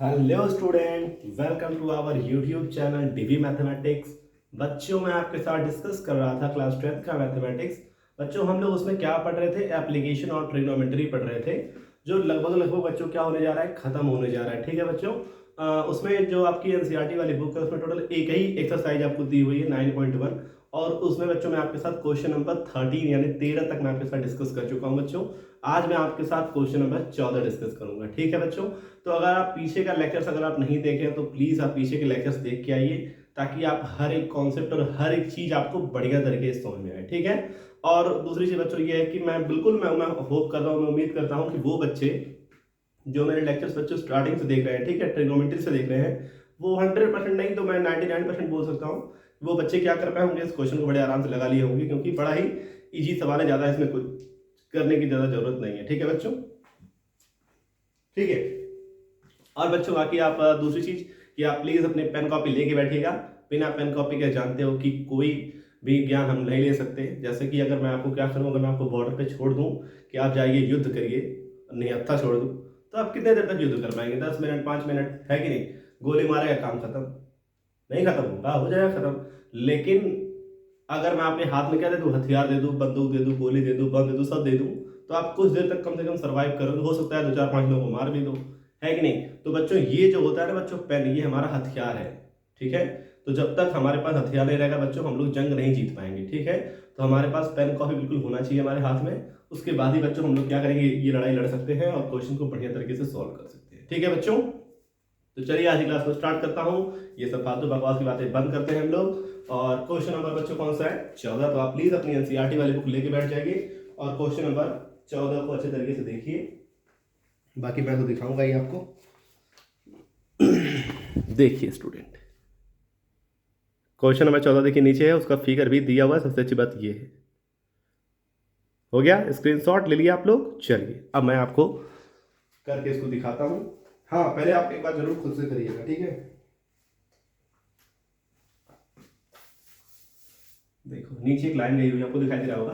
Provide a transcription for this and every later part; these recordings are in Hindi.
Hello student, welcome to our YouTube channel DV mathematics. बच्चों मैं आपके साथ डिस्कस कर रहा था क्लास 10th का मैथमेटिक्स। बच्चों हम लोग उसमें क्या पढ़ रहे थे? एप्लीकेशन और ट्रिग्नोमेट्री पढ़ रहे थे, जो लगभग लगभग बच्चों क्या होने जा रहा है, खत्म होने जा रहा है। ठीक है बच्चों, उसमें जो आपकी एनसीईआरटी वाली बुक है उसमें टोटल एक ही एक्सरसाइज आपको दी हुई है 9.1, और उसमें बच्चों मैं आपके साथ क्वेश्चन नंबर 13 यानी 13 तक मैं आपके साथ डिस्कस कर चुका हूँ बच्चों। आज मैं आपके साथ क्वेश्चन नंबर 14 डिस्कस करूंगा। ठीक है बच्चों, तो अगर आप पीछे का लेक्चर्स अगर आप नहीं देखे तो प्लीज़ आप पीछे के लेक्चर्स देख के आइए, ताकि आप हर एक कॉन्सेप्ट और हर एक चीज़ आपको बढ़िया तरीके से समझ में आए। ठीक है, और दूसरी चीज़ बच्चों ये है कि मैं होप कर रहा हूँ, मैं उम्मीद करता हूँ कि वो बच्चे जो मेरे लेक्चर्स बच्चों स्टार्टिंग से देख रहे हैं, ठीक है, ट्रिग्नोमेट्री से देख रहे हैं, वो 100% नहीं तो मैं 99% बोल सकता हूँ, वो बच्चे क्या कर पाए होंगे, इस क्वेश्चन को बड़े आराम से लगा लिए होंगे, क्योंकि बड़ा ही ईजी सवाल है, ज़्यादा इसमें कुछ करने की ज़्यादा जरूरत नहीं है। ठीक है बच्चों, ठीक है। और बच्चों बाकी आप दूसरी चीज कि आप प्लीज अपने पेन कॉपी लेके बैठिएगा। बिना पेन कॉपी के जानते हो कि कोई भी ज्ञान हम नहीं ले सकते। जैसे कि अगर मैं आपको क्या करूँ, अगर मैं आपको बॉर्डर पे छोड़ दूं कि आप जाइए युद्ध करिए, निहत्था छोड़ दूं, तो आप कितने देर तक युद्ध कर पाएंगे? 10 मिनट, 5 मिनट, है कि नहीं? गोली मारेगा, काम खत्म? नहीं खत्म होगा, हो जाएगा खत्म। लेकिन अगर मैं अपने हाथ में क्या दे दूं, हथियार दे दूं, बंदूक दे दूं, गोली दे दूं, बम दे दूं, सब दे दूं, तो आप कुछ देर तक कम से कम सर्वाइव करोगे। हो सकता है 2 4 5 लोगों को मार भी दो, है कि नहीं? तो बच्चों ये जो होता है ना बच्चों, पेन ये हमारा हथियार है। ठीक है, तो जब तक हमारे पास हथियार नहीं रहेगा बच्चों, हम लोग जंग नहीं जीत पाएंगे। ठीक है, तो हमारे पास पेन कॉपी बिल्कुल होना चाहिए हमारे हाथ में। उसके बाद ही बच्चों हम लोग क्या करेंगे, ये लड़ाई लड़ सकते हैं और क्वेश्चन को बढ़िया तरीके से सॉल्व कर सकते हैं। ठीक है बच्चों, तो चलिए आज की क्लास को स्टार्ट करता हूँ। ये सब फालतू बकवास की बातें बंद करते हैं हम लोग। और क्वेश्चन नंबर बच्चों कौन सा है? 14। तो आप प्लीज अपनी एनसीईआरटी वाली बुक लेके बैठ जाइए और क्वेश्चन नंबर 14 को अच्छे तरीके से देखिए। बाकी मैं तो दिखाऊंगा ही आपको। देखिए स्टूडेंट, क्वेश्चन नंबर 14 देखिए, नीचे है, उसका फिगर भी दिया हुआ है। सबसे अच्छी बात ये है, हो गया स्क्रीनशॉट ले लिया आप लोग। चलिए अब मैं आपको करके इसको दिखाता हूँ। हाँ, पहले आप एक बार जरूर खुद से करिएगा, ठीक है? देखो नीचे एक लाइन गई हुई है, आपको दिखाई दे रहा होगा।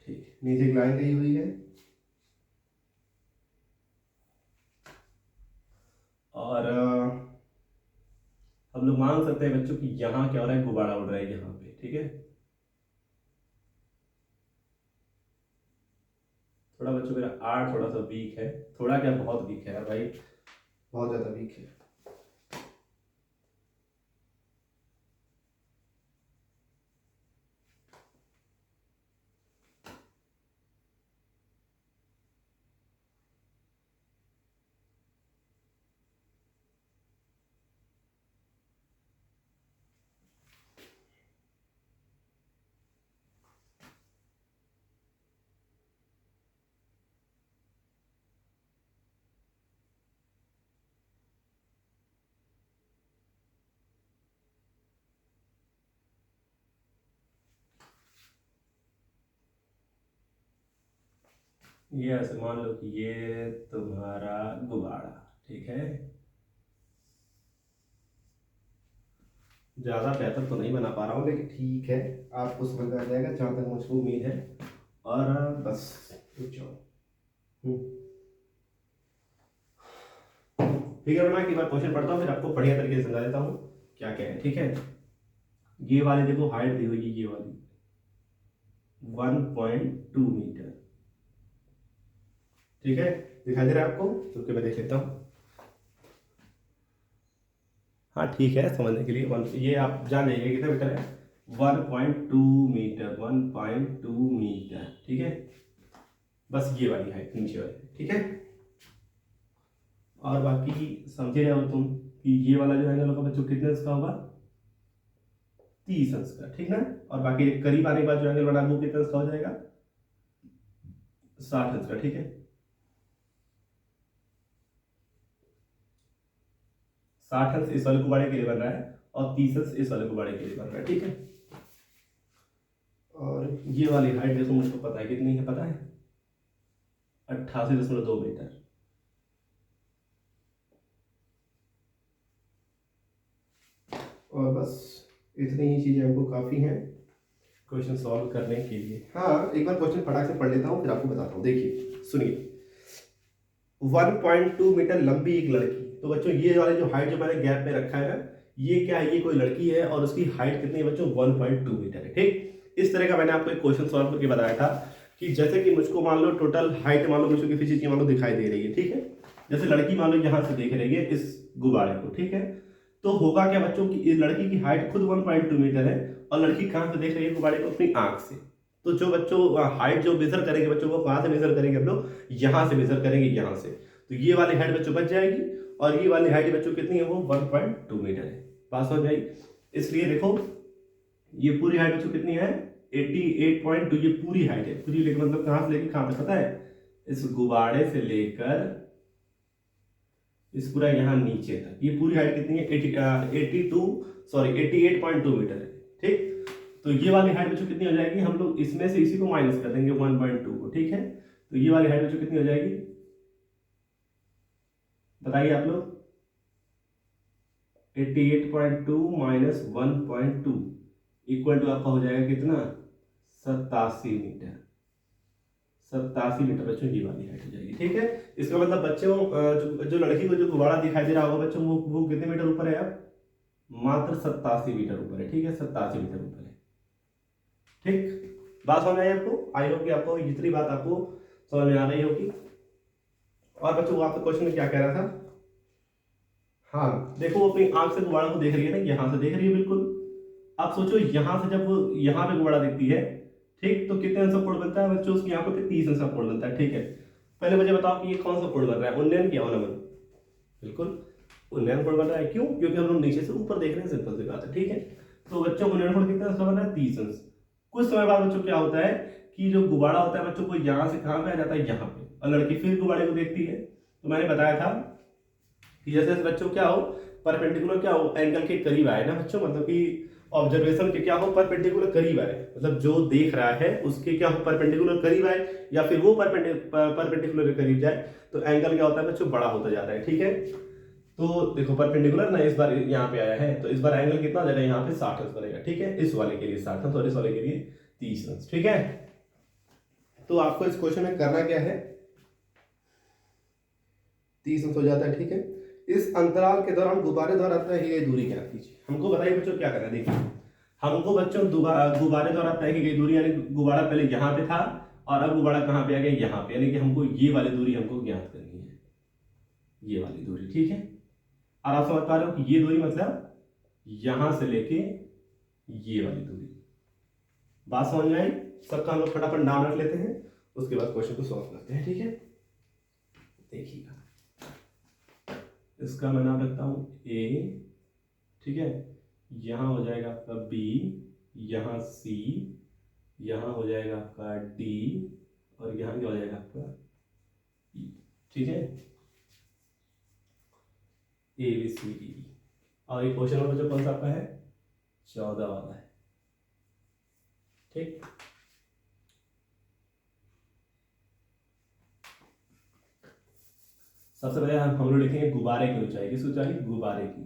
ठीक, नीचे एक लाइन गई हुई है, और हम लोग मान सकते हैं बच्चों कि यहाँ क्या हो रहा है, गुब्बारा उड़ रहा है यहाँ पे। ठीक है, थोड़ा बच्चों मेरा आर्ट थोड़ा सा वीक है। थोड़ा क्या, बहुत वीक है यार भाई, बहुत ज्यादा वीक है। ये ऐसे मान लो कि ये तुम्हारा गुब्बारा, ठीक है? ज्यादा बेहतर तो नहीं बना पा रहा हूँ, लेकिन ठीक है, आपको समझ में आ जाएगा जहां तक मुझको उम्मीद है। और बस रुक जाओ। ठीक है, मैं एक बार क्वेश्चन पढ़ता हूँ, फिर आपको बढ़िया तरीके से समझा देता हूँ क्या क्या है। ठीक है, ये वाली देखो हाइट दी हुई है, ये वाली 1.2 मीटर। ठीक है, दिखाई दे रहा है आपको? तो मैं देख लेता हूँ। हाँ ठीक है, समझने के लिए वन, ये आप जान जाइए कितने मीटर है। 1.2 मीटर, 1.2 मीटर। ठीक है, बस ये वाली है नीचे वाली। ठीक है, और बाकी समझे रहे हो तुम कि ये वाला जो एंगल होगा बच्चों कितने अंश का होगा? 30 अंश का, ठीक ना? और बाकी करीब आने के बाद जो एंगल बना वो कितने अंश का हो जाएगा? 60 अंश का। ठीक है, 60 अंश इस वाले गुब्बारे के लिए बन रहा है और 30 अंश इस वाले गुब्बारे के लिए बन रहा है। ठीक है, और ये वाली हाइट देखो, मुझको पता है कितनी है, पता है? 88.2 मीटर। और बस इतनी ही चीजें हमको काफी हैं क्वेश्चन सॉल्व करने के लिए। हाँ, एक बार क्वेश्चन फटाक से पढ़ लेता हूँ, फिर आपको बताता हूँ। देखिए सुनिए, 1.2 मीटर लंबी एक लड़की। तो बच्चों ये वाली जो हाइट जो मैंने गैप में रखा है ना, ये क्या है, ये कोई लड़की है और उसकी हाइट कितनी है बच्चों, 1.2 मीटर है। ठीक, इस तरह का मैंने आपको एक क्वेश्चन सॉल्व करके बताया था कि जैसे कि मुझको मान लो टोटल हाइट मान लो मुझको किसी चीज की मान लो दिखाई दे रही है, ठीक है, जैसे लड़की मान लो यहाँ से देख रही है इस गुब्बारे को, ठीक है, तो होगा क्या बच्चों की इस लड़की की हाइट खुद 1.2 मीटर है और लड़की कहाँ से देख रही है गुब्बारे को, अपनी आंख से। तो जो बच्चों हाइट जो मेजर करेंगे बच्चों, वो कहाँ से मेजर करेंगे हम लोग, यहाँ से मेजर करेंगे, यहाँ से। तो ये वाली हाइट बच्चों बच जाएगी और ये वाली हाइट बच्चों कितनी है, वो 1.2 मीटर है। पास हो जाएगी। इसलिए देखो ये पूरी हाइट बच्चों कितनी है, 88.2, ये पूरी हाइट है, पूरी लेकर मतलब कहाँ से लेकर कहाँ तक पता है, इस गुब्बारे से लेकर इस पूरा यहाँ नीचे तक, ये पूरी हाइट कितनी है, 88.2 मीटर है। ठीक, तो ये वाली हाइट बच्चों कितनी हो जाएगी, हम लोग इसमें से इसी को माइनस कर देंगे 1.2 को, ठीक है। तो ये वाली हाइट बच्चों कितनी हो जाएगी, बताइए आप लोग, 88.2 माइनस 1.2 इक्वल टू आपका हो जाएगा कितना, 87 मीटर। 87 मीटर बच्चों ये वाली हाइट हो जाएगी, ठीक है। इसका मतलब बच्चों जो लड़की को जो गुब्बारा दिखाई दे रहा होगा बच्चों, वो कितने मीटर ऊपर है, अब मात्र 87 मीटर ऊपर है, ठीक है, 87 मीटर ऊपर है। ठीक, बात समझ आई आपको, आई होप कि आपको जितनी बात आपको समझ में आ रही होगी। और बच्चों आपका क्वेश्चन में क्या कह रहा था, हाँ देखो वो अपनी आंख से गुब्बारा को देख रही है ना, यहाँ से देख रही है बिल्कुल। आप सोचो यहाँ से जब वो यहाँ पे गुब्बारा दिखती है, ठीक, तो कितने अंश का कोण बनता है बच्चों, उसकी आंखों पे 30 अंश का कोण बनता है, ठीक है। पहले मुझे बताओ कि ये कौन सा कोण बन रहा है, उन्नयन क्या होना, बिल्कुल उन्नयन कोण बन रहा है। क्यों, क्योंकि हम लोग नीचे से ऊपर देख रहे हैं, सिंपल सी बात है, ठीक है। तो बच्चों उन्नयन कोण कितना अंश का बन रहा है, 30 अंश। कुछ समय बाद बच्चों क्या होता है कि जो गुब्बारा होता है बच्चों को यहाँ से कहाँ पे आ जाता है, यहाँ पे, और लड़की फिर गुब्बारे को देखती है। तो मैंने बताया था कि जैसे बच्चों क्या हो, परपेंडिकुलर क्या हो, एंगल के करीब आए ना बच्चों, मतलब कि ऑब्जर्वेशन के क्या हो, परपेंडिकुलर करीब आए, मतलब जो देख रहा है उसके क्या हो, परपेंडिकुलर करीब आए, या फिर वो परपेंडिकुलर के करीब जाए, तो एंगल क्या होता है बच्चों, बड़ा होता जाता है, ठीक है। तो देखो परपेंडिकुलर ना इस बार यहाँ पे आया है, तो इस बार एंगल कितना हो जाएगा, यहाँ पे 60 अंश बनेगा, ठीक है, इस वाले के लिए 60 अंश और इस वाले के लिए 30 अंश, ठीक है। तो आपको इस क्वेश्चन में करना क्या है, 30 अंश हो जाता है, ठीक है। इस अंतराल के दौरान गुब्बारे द्वारा तय की गई दूरी ज्ञात कीजिए। हमको बताइए बच्चों क्या करना है, देखिए हमको बच्चों गुब्बारे द्वारा तय की गई दूरी, यानी गुब्बारा पहले यहाँ पे था और अब गुब्बारा कहाँ पे आ गया, यहाँ पे, यानी कि हमको ये वाली दूरी हमको ज्ञात करनी है, ये वाली दूरी, ठीक है। और आप समझ पा रहे हो कि ये दूरी मतलब यहां से लेके ये वाली दूरी। बात समझ में आई, सबका हम लोग फटाफट नाम रख लेते हैं, उसके बाद क्वेश्चन को सॉल्व करते हैं, ठीक है। देखिएगा, इसका मैं नाम रखता हूं ए, ठीक है, यहां हो जाएगा आपका बी, यहां सी, यहां हो जाएगा आपका डी, और यहां क्या हो जाएगा आपका ई, ठीक है, ए बी सी डी। और ये क्वेश्चन नंबर जो कौन सा आपका है, 14 वाला है, ठीक। सबसे पहले हम लोग लिखेंगे गुब्बारे की ऊंचाई, किस ऊंचाई, गुब्बारे की,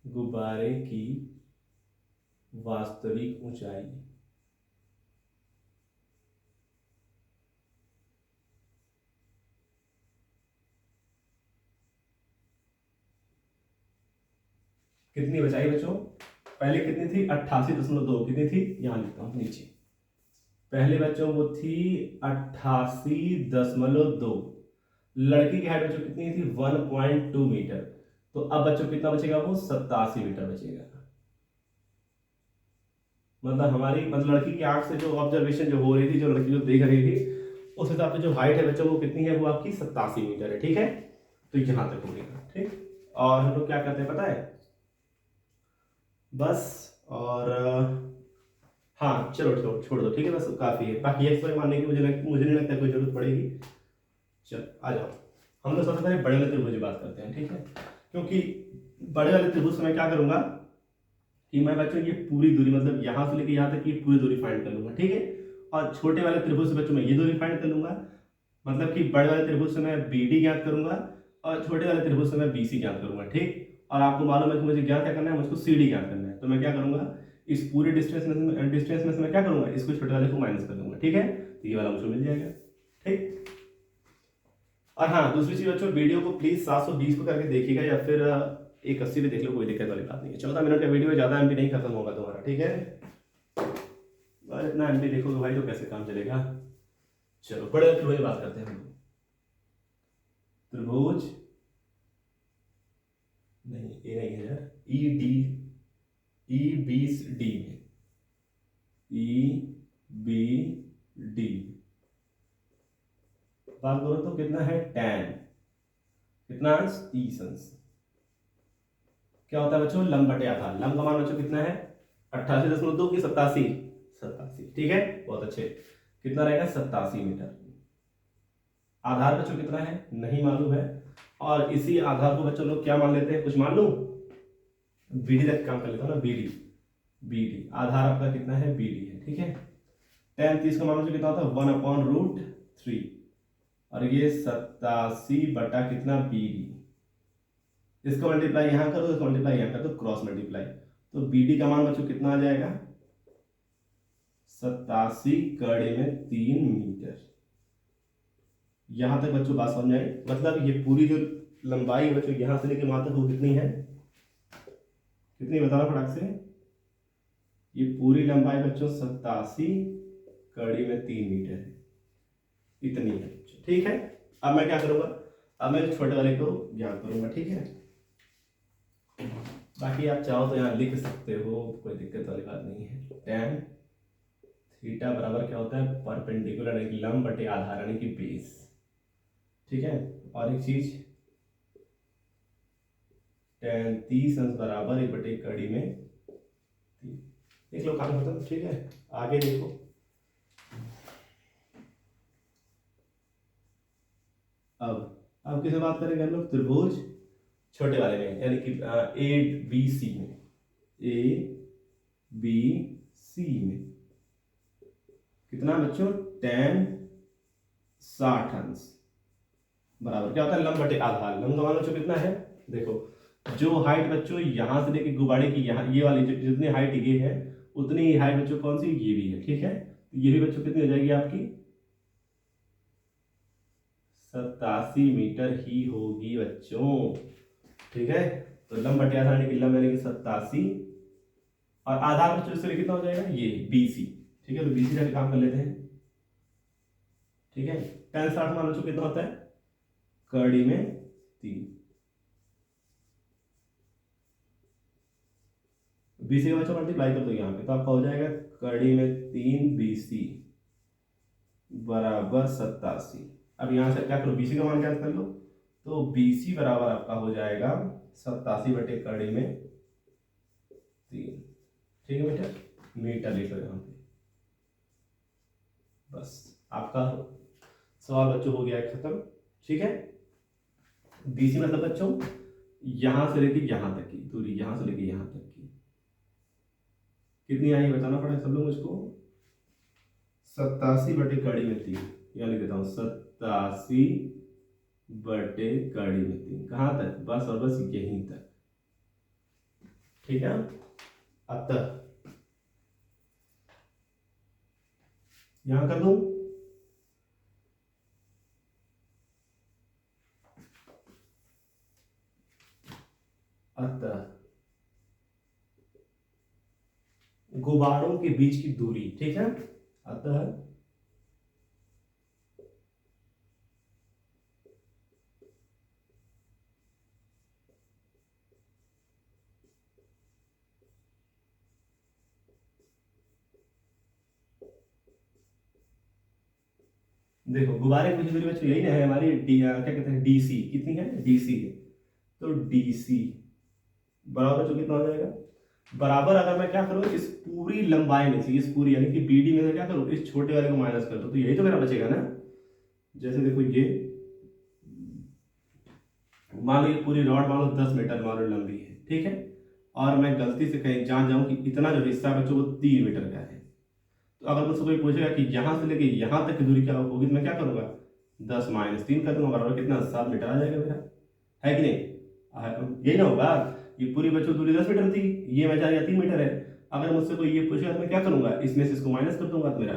गुब्बारे की वास्तविक ऊंचाई, कितनी बचाई बच्चों, पहले कितनी थी, 88.2, कितनी थी, यहां लिखता हूं नीचे, पहले बच्चों वो थी 88.2, लड़की की हाइट बच्चों कितनी थी, 1.2 मीटर, तो अब बच्चों कितना बचेगा, वो 87 मीटर बचेगा। मतलब हमारी मतलब लड़की की आंख से जो ऑब्जर्वेशन जो हो रही थी, जो लड़की जो देख रही थी, उस हिसाब से जो हाइट है बच्चों वो कितनी है, वो आपकी 87 मीटर है, ठीक है। तो यहां तक हो गया, ठीक। और हम लोग क्या करते हैं पता है, बस, और हाँ चलो छोड़ छोड़ दो, ठीक है, बस काफी है, बाकी एक्सप्लेन मानने की मुझे नहीं लगता कोई जरूरत पड़ेगी। चल आ जाओ, हम लोग सबसे पहले बड़े वाले त्रिभुज की बात करते हैं, ठीक है। क्योंकि बड़े वाले त्रिभुज से मैं क्या करूंगा कि मैं बच्चों ये पूरी दूरी, मतलब यहां से लेकर यहां तक की पूरी दूरी फाइंड कर लूंगा, ठीक है। और छोटे वाले त्रिभुज से बच्चों मैं ये दूरी फाइंड कर लूंगा, मतलब कि बड़े वाले त्रिभुज से मैं बी डी ज्ञात करूंगा और छोटे वाले त्रिभुज से मैं बी सी ज्ञात करूंगा, ठीक। और आपको मालूम है कि मुझे ज्ञात क्या करना है, मुझको सी डी ज्ञात करना है, तो मैं क्या करूंगा, इस पूरे डिस्टेंस में से मैं क्या करूंगा, इसको छोटे वाले को माइनस कर दूंगा, ठीक है, तो ये वाला मुझे मिल जाएगा, ठीक। और हाँ, दूसरी चीज बच्चों, वीडियो को प्लीज 720 को करके देखिएगा या फिर 180 पे देख लो, कोई दिक्कत वाली बात नहीं है। 14 मिनट का वीडियो है, ज्यादा एमबी नहीं खत्म होगा तुम्हारा, ठीक है। और इतना एमबी देखोगे भाई तो कैसे काम चलेगा। चलो बड़े त्रिभुज बात करते हैं हम लोग। त्रिभुज नहीं, ए नहीं है यार, E D, E B D में, ई बी डी बात करो तो कितना है, tan, कितना अंश, 30 अंश। क्या होता है बच्चों, लंब बटे आधार। लंब का मान बच्चों कितना है, 88.2 की 87, 87, ठीक है, बहुत अच्छे। कितना रहेगा, 87 मीटर। आधार बच्चों कितना है नहीं मालूम है, और इसी आधार को बच्चों लोग क्या मान लेते हैं, कुछ मान लो, बीडी तक काम कर लेता हूँ ना, बीडी, बीडी आधार आपका कितना है, बीडी है, ठीक है। tan 30 का मान बच्चों कितना होता है, 1/√3, और ये 87 बटा कितना, बीडी। इसको मल्टीप्लाई यहां करो, इसको मल्टीप्लाई यहां कर दो, क्रॉस मल्टीप्लाई, तो बीडी का मान बच्चों कितना आ जाएगा, 87 कड़े में 3 मीटर। यहां तक बच्चों बात समझ आई, मतलब ये पूरी जो लंबाई है बच्चों यहां से लेकर वहां तक वो कितनी है, कितनी बताना फटाक से, ये पूरी लंबाई बच्चों 87 कड़ी में 3 मीटर है, इतनी है, ठीक है। अब मैं क्या करूंगा, अब मैं छोटे वाले को ज्ञात करूंगा, ठीक है। बाकी आप चाहो तो यहाँ लिख सकते हो, कोई दिक्कत वाली बात नहीं है। tan थीटा बराबर क्या होता है, परपेंडिकुलर यानी कि लंब बटे आधार यानी कि बेस, ठीक है। और एक चीज, tan 30 अंश बराबर 1 बटे कड़ी में 3, देख लो काम खत्म, ठीक है। आगे देखो, अब किसे बात करेंगे हम लोग, त्रिभुज छोटे वाले में यानी कि ए बी सी में, ए बी सी में कितना बच्चों, tan 60 अंश बराबर क्या होता है, लंब बटे आधार। लंब का मान बच्चों कितना है, देखो जो हाइट बच्चों यहां से लेके गुब्बारे की यहाँ, ये वाली जितनी हाइट ये है उतनी ही हाइट बच्चों कौन सी, ये भी है, ठीक है। तो ये भी बच्चों कितनी हो जाएगी आपकी, 87 मीटर ही होगी बच्चों, ठीक है। तो लंब बटे आधार यानी कि लंब यानी कि 87, और आधार बच्चों से कितना हो जाएगा, ये BC, ठीक है। तो BC का काम कर लेते हैं, ठीक है। tan 60 मान बच्चों कितना होता है, कड़ी में 3, BC का बच्चों मल्टीप्लाई कर दो यहाँ पे, तो आपका हो जाएगा कड़ी में 3 BC बराबर 87। अब यहाँ से क्या करो, BC का मान क्या कर लो, तो BC बराबर आपका हो जाएगा 87 बटे कड़ी में 3, ठीक है मीटर, मीटर लिख लो यहाँ पे। बस आपका सवाल बच्चों हो गया है खत्म, ठीक है। BC मतलब बच्चों यहां से लेके यहां तक की दूरी, यहां से लेके यहां तक की कितनी आई बताना पड़ेगा सब लोग मुझको, 87 बटे कड़ी में 3, यहाँ लिख देता हूँ 87 बटे कड़ी में 3, कहाँ तक, बस और बस यहीं तक, ठीक है। अतः यहां कर दूं, अतः गुब्बारों के बीच की दूरी, ठीक है। अतः देखो गुब्बारे की दूरी बच्चों यही ना है हमारी, क्या कहते हैं, DC कितनी है, DC है, तो DC बराबर जो कितना हो जाएगा, बराबर अगर मैं क्या करूं, इस पूरी लंबाई में से, इस पूरी यानी कि BD में से क्या करूं, इस छोटे वाले को माइनस कर दो, तो यही तो मेरा बचेगा ना। जैसे देखो ये मान लो ये पूरी रॉड मान लो 10 मीटर मान लो लंबी है, ठीक है, और मैं गलती से कहीं जान जाऊं कि इतना जो हिस्सा बच्चों वो 3 मीटर का है, तो अगर मुझसे कोई पूछेगा कि यहां से लेके यहां तक की दूरी क्या होगी, तो मैं क्या करूंगा, 10 - 3 कर दूंगा, बराबर कितना, 7 मीटर आ जाएगा मेरा, है कि नहीं, यही ना होगा। ये पूरी बच्चों दूरी 10 मीटर थी, ये मैं जाएगा 3 मीटर है, अगर मुझसे कोई ये पूछेगा तो मैं क्या करूंगा, इसमें से इसको माइनस कर दूंगा तो मेरा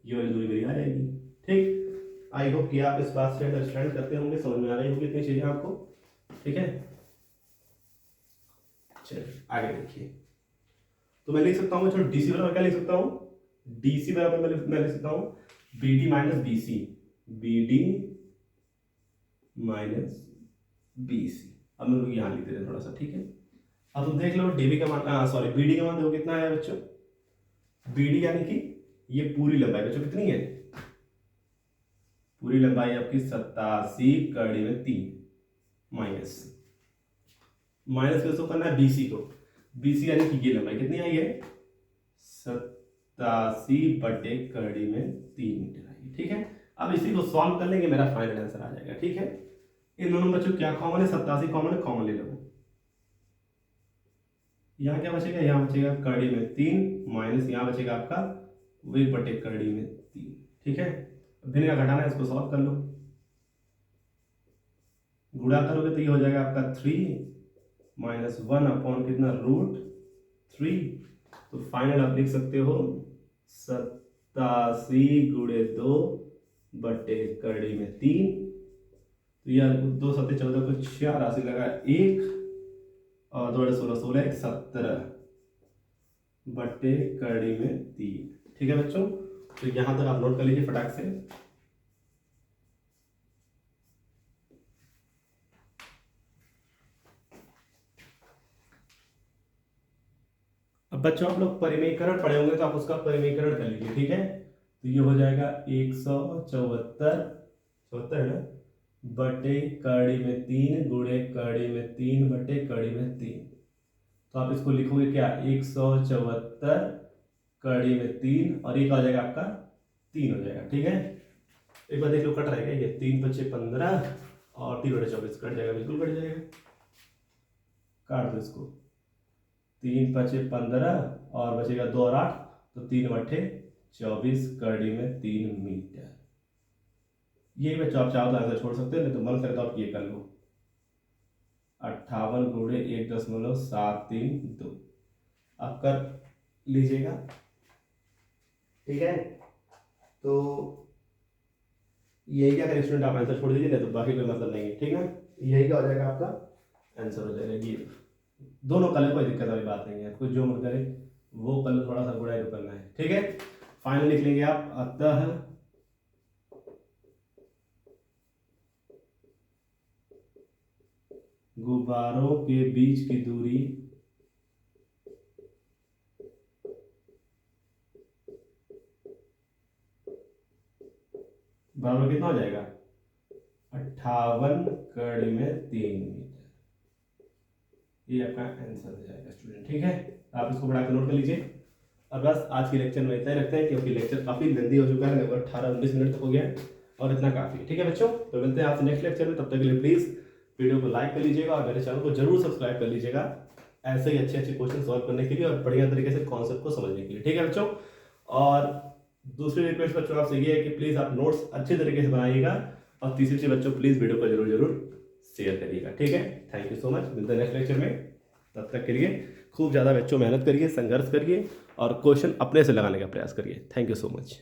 ये वाली दूरी मेरी आ जाएगी। ठीक, आई होप कि आप इस बात से अंडरस्टैंड करते होंगे, समझ में आ रही होगी इतनी चीजें आपको। ठीक है, चलिए आगे देखिए। तो मैं लिख सकता हूँ चलो डीसी बराबर क्या लिख सकता हूँ, डीसी बराबर मैं लिख सकता हूँ BD minus BC, BD minus BC. अब मैं लोग यहाँ लिख देते हैं थोड़ा सा। ठीक है, अब तुम देख लो डीबी का मान, सॉरी बीडी का मान देखो कितना है बच्चों, बीडी यानी कि ये पूरी लंबाई बच्चों कितनी है, पूरी लंबाई आपकी 87 कड़ी में 3 माइनस माइनस किसको करना है, बीसी को। बीसी यानी कि ये लंबाई कितनी आई है, 87 बटे कड़ी में 3 मीटर आई। ठीक है, अब इसी को सॉल्व कर लेंगे, मेरा फाइनल आंसर आ जाएगा। ठीक है, इन दोनों बच्चों क्या कॉमन है, 87 कॉमन है, कॉमन ले लो। यहाँ क्या बचेगा, यहाँ बचेगा कड़ी में 3 माइनस यहाँ बचेगा आपका वही बटे कड़ी में 3। ठीक है, भिन्न का घटाना है, इसको सॉल्व कर लो, गुणा करोगे तो ये हो जाएगा आपका 3 माइनस 1 अपॉन कितना √3। तो फाइनल आप लिख सकते हो 87 गुणे 2 बटे कड़ी में 3। तो यार 2 7 14 को 4 राशि लगा 1 और 2 16 16 17 बटे कड़ी में 3। ठीक है बच्चों, तो यहां तक आप नोट कर लीजिए फटाक से। अब बच्चों आप लोग परिमेयकरण पढ़े होंगे तो आप उसका परिमेयकरण कर लीजिए। ठीक है, तो ये हो जाएगा 174 है ना बटे कड़ी में 3 गुणे कड़ी में 3 बटे कड़ी में 3। तो आप इसको लिखोगे क्या, 174 कड़ी में 3 और एक आ जाएगा आपका 3 हो जाएगा। ठीक है, एक बार देख लो कट रहेगा, ये 3 5 15 और 3 बटे 24 कट जाएगा, बिल्कुल कट जाएगा, काट दो इसको। 3 5 15 और बचेगा 2 और 8 तो 3 बटे 24 कड़ी में 3 मीटर। ये बच्चों आप चाहो तो आंसर छोड़ सकते हो, नहीं तो मन करे तो आप ये कर लो 58 गुणे 1.732 आप कर लीजिएगा। ठीक है, तो यही क्या करें स्टूडेंट, आप आंसर छोड़ दीजिए, नहीं तो बाकी कोई मतलब नहीं है। ठीक है, यही क्या हो जाएगा आपका आंसर हो जाएगा। ये दोनों कलर कोई दिक्कत वाली बात नहीं है, कोई जो मन करे वो कलर थोड़ा सा गुड़ाई तो करना है। ठीक है, फाइनल लिख लेंगे आप, अतः गुब्बारों के बीच की दूरी बराबर कितना हो जाएगा, 58 कड़ी में 3 मीटर। ये आपका आंसर हो जाएगा स्टूडेंट। ठीक है, आप इसको बढ़ाकर नोट कर लीजिए। और बस आज के लेक्चर में इतना ही रखते हैं, क्योंकि लेक्चर काफ़ी लेंदी हो चुका है, लगभग 18-19 मिनट तक हो गया है और इतना काफ़ी है। ठीक है बच्चों, तो मिलते हैं आपसे नेक्स्ट लेक्चर में, तब तक के लिए प्लीज़ वीडियो को लाइक कर लीजिएगा और मेरे चैनल को जरूर सब्सक्राइब कर लीजिएगा, ऐसे ही अच्छे अच्छे क्वेश्चन सॉल्व करने के लिए और बढ़िया तरीके से कॉन्सेप्ट को समझने के लिए। ठीक है बच्चों, और दूसरी रिक्वेस्ट बच्चों आपसे ये है कि प्लीज़ आप नोट्स अच्छे तरीके से बनाइएगा, और तीसरी चीज बच्चों प्लीज़ वीडियो को जरूर शेयर करिएगा। ठीक है, थैंक यू सो मच, मिलते हैं नेक्स्ट लेक्चर में, तब तक के लिए खूब ज़्यादा बच्चों मेहनत करिए, संघर्ष करिए और क्वेश्चन अपने से लगाने का प्रयास करिए। Thank you so much.